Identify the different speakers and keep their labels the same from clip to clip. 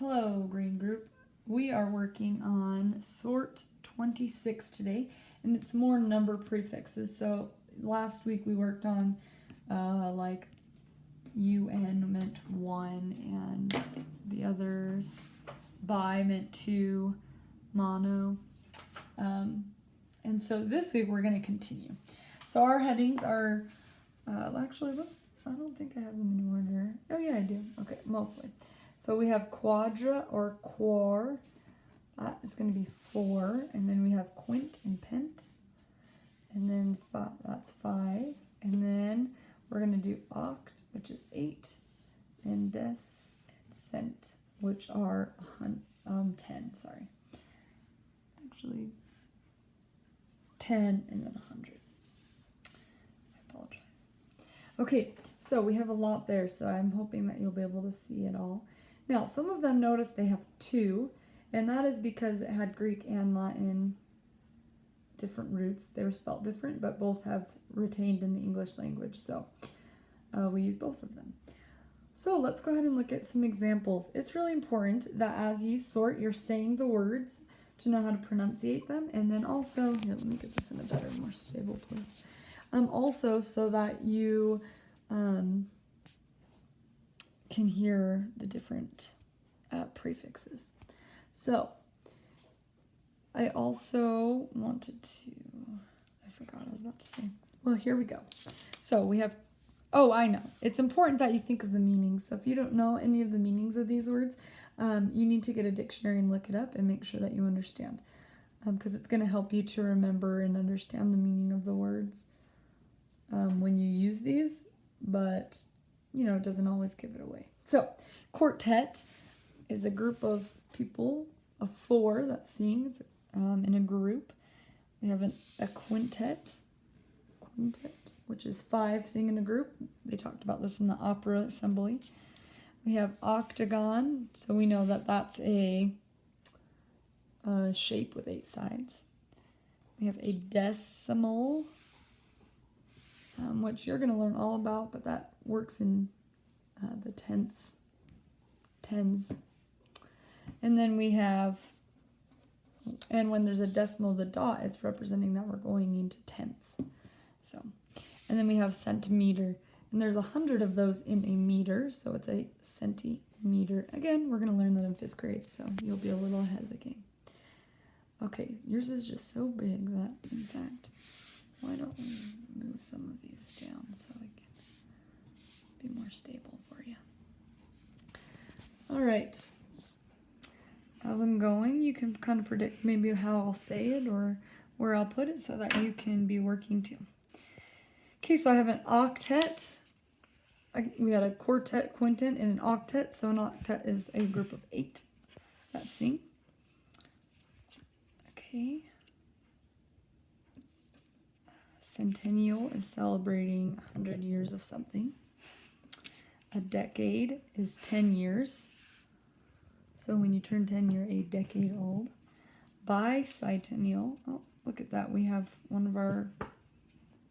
Speaker 1: Hello, Green Group. We are working on sort 26 today, and it's more number prefixes. So last week we worked on like UN meant one, and the others bi meant two, mono. And so this week we're going to continue. So our headings are, actually, I don't think I have them in order. Oh yeah, I do. Okay, mostly. So we have quadra or quar. That is going to be 4. And then we have quint and pent. And then that's 5. And then we're going to do oct, which is 8. And des and cent, which are 10. Sorry. Actually, 10 and then 100. I apologize. Okay, so we have a lot there, so I'm hoping that you'll be able to see it all. Now, some of them notice they have 2, and that is because it had Greek and Latin different roots. They were spelled different, but both have retained in the English language, so we use both of them. So let's go ahead and look at some examples. It's really important that as you sort, you're saying the words to know how to pronunciate them, and then also, here, let me get this in a better, more stable place. Also, so that you can hear the different prefixes. So, I also wanted to, I forgot what I was about to say. Well, here we go. So we have, oh, I know. It's important that you think of the meanings. So if you don't know any of the meanings of these words, you need to get a dictionary and look it up and make sure that you understand. Because it's going to help you to remember and understand the meaning of the words when you use these, but, you know, it doesn't always give it away. So, quartet is a group of people, of 4 that sings in a group. We have a quintet, which is 5 sing in a group. They talked about this in the opera assembly. We have octagon, so we know that that's a shape with 8 sides. We have a decimal, which you're going to learn all about, but that works in the tens. And then we have, and when there's a decimal, the dot, it's representing that we're going into tenths. So, and then we have centimeter, and there's 100 of those in a meter, so it's a centimeter. Again, we're going to learn that in 5th grade, so you'll be a little ahead of the game. Okay, yours is just so big that, in fact, why don't we move some of these down so it can be more stable for you. All right. As I'm going, you can kind of predict maybe how I'll say it or where I'll put it so that you can be working too. Okay, so I have an octet. We had a quartet, quintet, and an octet. So an octet is a group of 8 that sing. Okay. Centennial is celebrating 100 years of something. A decade is 10 years. So when you turn 10, you're a decade old. Bicentennial. Oh, look at that. We have one of our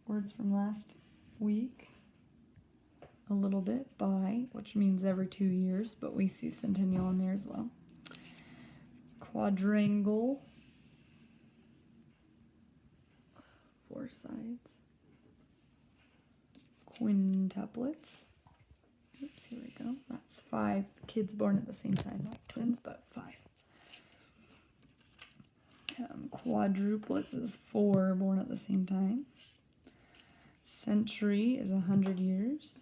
Speaker 1: words from last week. A little bit. Bi, which means every 2 years, but we see centennial in there as well. Quadrangle. 4 sides. Quintuplets. Oops, here we go. That's 5 kids born at the same time, not twins, but 5. Quadruplets is 4 born at the same time. Century is 100 years.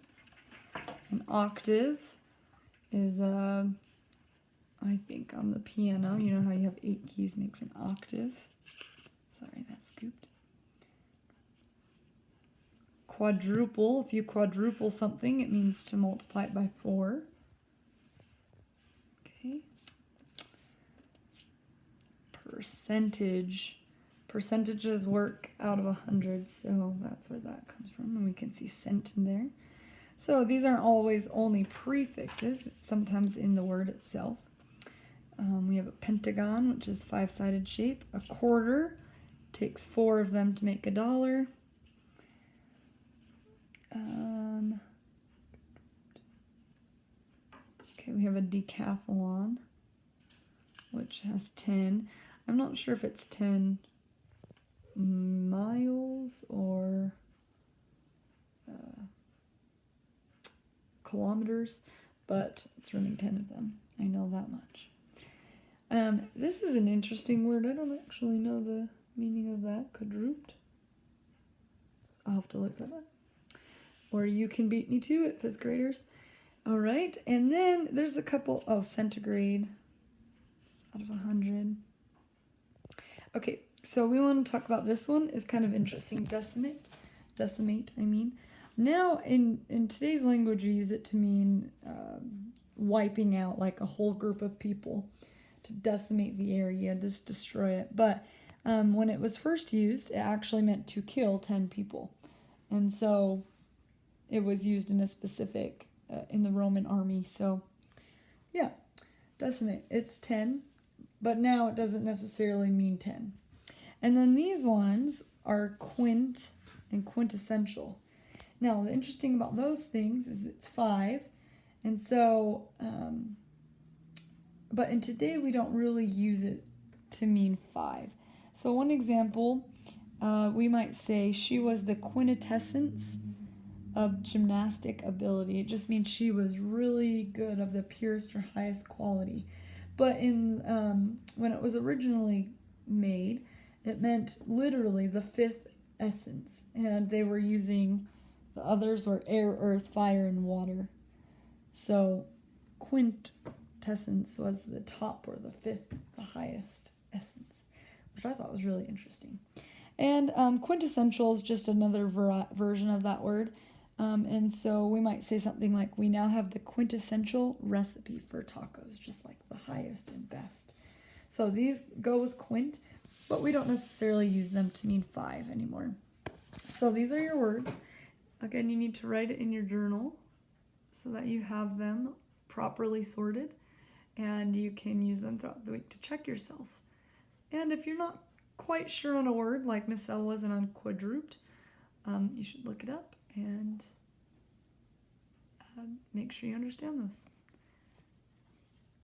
Speaker 1: An octave is, I think on the piano, you know how you have 8 keys makes an octave. Sorry, that scooped. Quadruple, if you quadruple something, it means to multiply it by 4. Okay. Percentage. Percentages work out of 100, so that's where that comes from, and we can see cent in there. So these aren't always only prefixes, sometimes in the word itself. We have a pentagon, which is 5-sided shape. A quarter, takes 4 of them to make a dollar. Okay, we have a decathlon. which has 10. I'm not sure if it's 10 miles or kilometers, but it's running 10 of them. I know that much. This is an interesting word. I don't actually know the meaning of that. Quadruped. I'll have to look that up. Or you can beat me to it, 5th graders. All right, and then there's a couple. Oh, centigrade out of 100. Okay, so we want to talk about this one. It's kind of interesting. Decimate, I mean. Now, in today's language, we use it to mean wiping out like a whole group of people, to decimate the area, just destroy it. But when it was first used, it actually meant to kill 10 people. And so it was used in a specific, in the Roman army. So yeah, decimate, it's 10, but now it doesn't necessarily mean 10. And then these ones are quint and quintessential. Now, the interesting about those things is it's 5. And so, but in today we don't really use it to mean 5. So one example, we might say she was the quintessence of gymnastic ability. It just means she was really good, of the purest or highest quality. But in when it was originally made, it meant literally the 5th essence, and they were using, the others were air, earth, fire, and water. So quintessence was the top, or the 5th, the highest essence, which I thought was really interesting. And quintessential is just another version of that word. And so we might say something like, we now have the quintessential recipe for tacos, just like the highest and best. So these go with quint, but we don't necessarily use them to mean 5 anymore. So these are your words. Again, you need to write it in your journal so that you have them properly sorted, and you can use them throughout the week to check yourself. And if you're not quite sure on a word, like Miss L wasn't on quadruped, you should look it up and make sure you understand those.